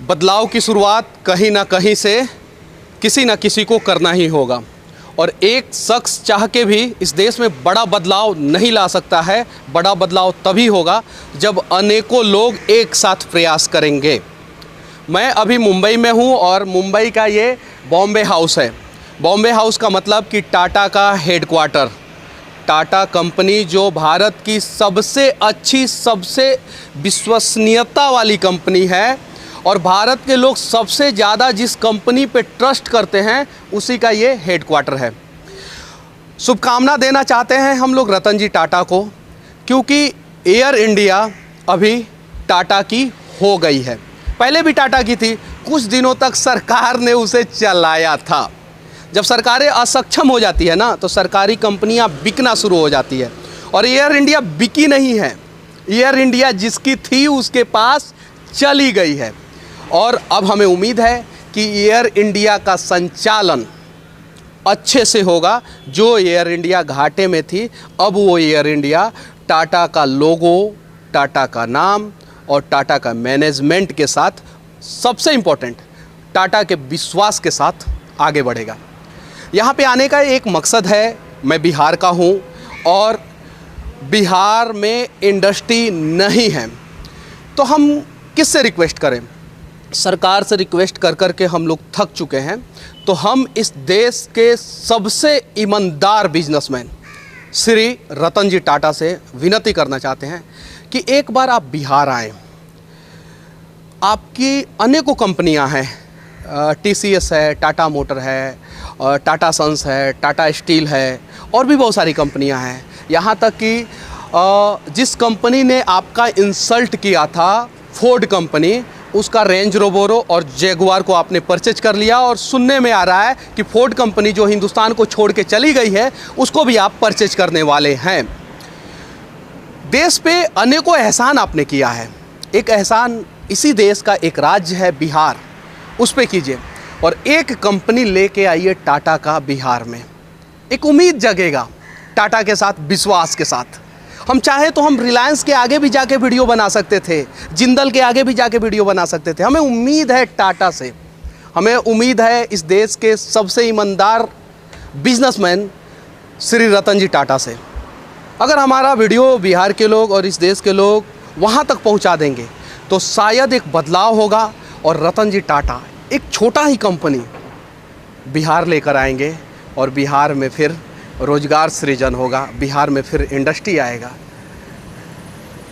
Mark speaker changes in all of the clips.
Speaker 1: बदलाव की शुरुआत कहीं ना कहीं से किसी न किसी को करना ही होगा और एक शख्स चाह के भी इस देश में बड़ा बदलाव नहीं ला सकता है। बड़ा बदलाव तभी होगा जब अनेकों लोग एक साथ प्रयास करेंगे। मैं अभी मुंबई में हूँ और मुंबई का ये बॉम्बे हाउस है। बॉम्बे हाउस का मतलब कि टाटा का हेडक्वार्टर, टाटा कंपनी जो भारत की सबसे अच्छी, सबसे विश्वसनीयता वाली कंपनी है और भारत के लोग सबसे ज़्यादा जिस कंपनी पे ट्रस्ट करते हैं उसी का ये हेडक्वार्टर है। शुभकामना देना चाहते हैं हम लोग रतन जी टाटा को, क्योंकि एयर इंडिया अभी टाटा की हो गई है। पहले भी टाटा की थी, कुछ दिनों तक सरकार ने उसे चलाया था। जब सरकारें असक्षम हो जाती है ना, तो सरकारी कंपनियां बिकना शुरू हो जाती है और एयर इंडिया बिकी नहीं है। एयर इंडिया जिसकी थी उसके पास चली गई है और अब हमें उम्मीद है कि एयर इंडिया का संचालन अच्छे से होगा। जो एयर इंडिया घाटे में थी, अब वो एयर इंडिया टाटा का लोगो, टाटा का नाम और टाटा का मैनेजमेंट के साथ, सबसे इम्पोर्टेंट टाटा के विश्वास के साथ आगे बढ़ेगा। यहाँ पे आने का एक मकसद है, मैं बिहार का हूँ और बिहार में इंडस्ट्री नहीं है, तो हम किससे रिक्वेस्ट करें? सरकार से रिक्वेस्ट कर कर के हम लोग थक चुके हैं। तो हम इस देश के सबसे ईमानदार बिजनेसमैन श्री रतन जी टाटा से विनती करना चाहते हैं कि एक बार आप बिहार आएँ। आपकी अनेकों कंपनियां हैं, TCS है, टाटा मोटर है, टाटा सन्स है, टाटा स्टील है और भी बहुत सारी कंपनियां हैं। यहाँ तक कि जिस कंपनी ने आपका इंसल्ट किया था, फोर्ड कंपनी, उसका रेंज रोवरो और जैगुआर को आपने परचेज कर लिया और सुनने में आ रहा है कि फोर्ड कंपनी जो हिंदुस्तान को छोड़ के चली गई है उसको भी आप परचेज करने वाले हैं। देश पे अनेकों एहसान आपने किया है। एक एहसान इसी देश का एक राज्य है बिहार, उस पे कीजिए और एक कंपनी लेके आइए टाटा का बिहार में। एक उम्मीद जगेगा टाटा के साथ, विश्वास के साथ। हम चाहे तो हम रिलायंस के आगे भी जाके वीडियो बना सकते थे, जिंदल के आगे भी जाके वीडियो बना सकते थे। हमें उम्मीद है टाटा से, हमें उम्मीद है इस देश के सबसे ईमानदार बिजनेसमैन श्री रतन जी टाटा से। अगर हमारा वीडियो बिहार के लोग और इस देश के लोग वहाँ तक पहुँचा देंगे तो शायद एक बदलाव होगा और रतन जी टाटा एक छोटा ही कंपनी बिहार लेकर आएंगे और बिहार में फिर रोजगार सृजन होगा, बिहार में फिर इंडस्ट्री आएगा।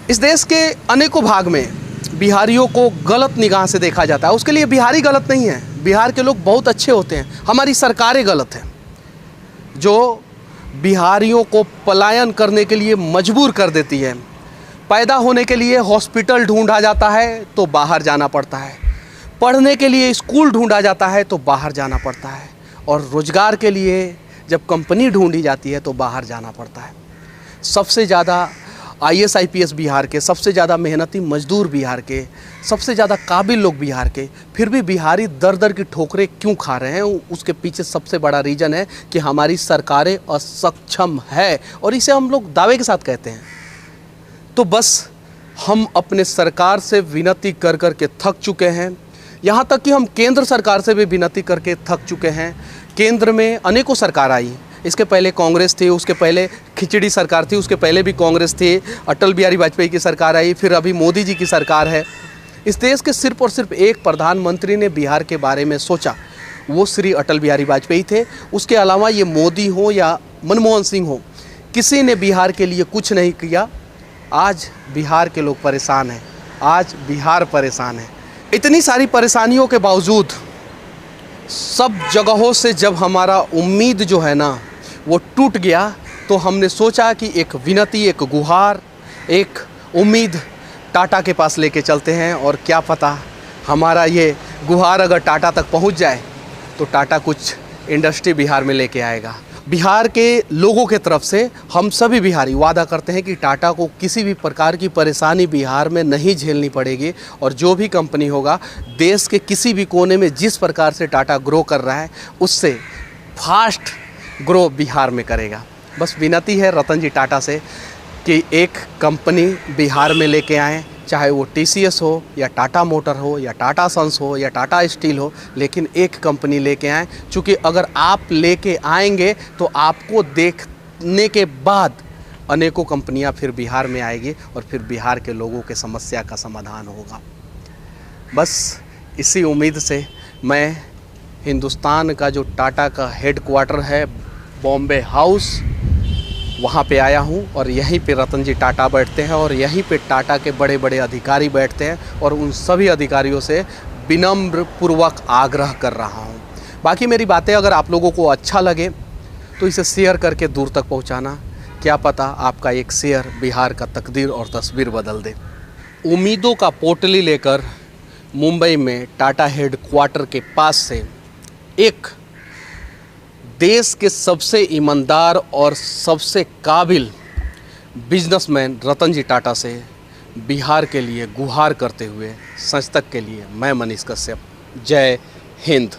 Speaker 1: इस देश के अनेकों भाग में बिहारियों को गलत निगाह से देखा जाता है। उसके लिए बिहारी गलत नहीं है, बिहार के लोग बहुत अच्छे होते हैं। हमारी सरकारें गलत हैं जो बिहारियों को पलायन करने के लिए मजबूर कर देती है। पैदा होने के लिए हॉस्पिटल ढूंढा जाता है तो बाहर जाना पड़ता है, पढ़ने के लिए स्कूल ढूंढा जाता है तो बाहर जाना पड़ता है और रोज़गार के लिए जब कंपनी ढूंढी जाती है तो बाहर जाना पड़ता है। सबसे ज़्यादा IAS IPS बिहार के, सबसे ज़्यादा मेहनती मजदूर बिहार के, सबसे ज़्यादा काबिल लोग बिहार के, फिर भी बिहारी दर दर की ठोकरें क्यों खा रहे हैं? उसके पीछे सबसे बड़ा रीज़न है कि हमारी सरकारें असक्षम है और इसे हम लोग दावे के साथ कहते हैं। तो बस हम अपने सरकार से विनती कर कर के थक चुके हैं। यहाँ तक कि हम केंद्र सरकार से भी विनती करके थक चुके हैं। केंद्र में अनेकों सरकार आई, इसके पहले कांग्रेस थी, उसके पहले खिचड़ी सरकार थी, उसके पहले भी कांग्रेस थी, अटल बिहारी वाजपेयी की सरकार आई, फिर अभी मोदी जी की सरकार है। इस देश के सिर्फ और सिर्फ एक प्रधानमंत्री ने बिहार के बारे में सोचा, वो श्री अटल बिहारी वाजपेयी थे। उसके अलावा ये मोदी हो या मनमोहन सिंह हो, किसी ने बिहार के लिए कुछ नहीं किया। आज बिहार के लोग परेशान हैं, आज बिहार परेशान है। इतनी सारी परेशानियों के बावजूद सब जगहों से जब हमारा उम्मीद जो है ना वो टूट गया, तो हमने सोचा कि एक विनती, एक गुहार, एक उम्मीद टाटा के पास लेके चलते हैं और क्या पता हमारा ये गुहार अगर टाटा तक पहुंच जाए तो टाटा कुछ इंडस्ट्री बिहार में लेके आएगा। बिहार के लोगों के तरफ से हम सभी बिहारी वादा करते हैं कि टाटा को किसी भी प्रकार की परेशानी बिहार में नहीं झेलनी पड़ेगी और जो भी कंपनी होगा देश के किसी भी कोने में जिस प्रकार से टाटा ग्रो कर रहा है उससे फास्ट ग्रो बिहार में करेगा। बस विनती है रतन जी टाटा से कि एक कंपनी बिहार में लेके आएँ, चाहे वो TCS हो या टाटा मोटर हो या टाटा सन्स हो या टाटा स्टील हो, लेकिन एक कंपनी लेके आएँ। चूँकि अगर आप लेके आएंगे तो आपको देखने के बाद अनेकों कंपनियां फिर बिहार में आएगी और फिर बिहार के लोगों के समस्या का समाधान होगा। बस इसी उम्मीद से मैं हिंदुस्तान का जो टाटा का हेडक्वार्टर है बॉम्बे हाउस, वहाँ पे आया हूँ और यहीं पे रतन जी टाटा बैठते हैं और यहीं पे टाटा के बड़े बड़े अधिकारी बैठते हैं और उन सभी अधिकारियों से विनम्र पूर्वक आग्रह कर रहा हूँ। बाकी मेरी बातें अगर आप लोगों को अच्छा लगे तो इसे शेयर करके दूर तक पहुँचाना। क्या पता आपका एक शेयर बिहार का तकदीर और तस्वीर बदल दे। उम्मीदों का पोटली लेकर मुंबई में टाटा हेडक्वार्टर के पास से एक देश के सबसे ईमानदार और सबसे काबिल बिजनेसमैन रतन जी टाटा से बिहार के लिए गुहार करते हुए संस्थक के लिए मैं मनीष कश्यप। जय हिंद।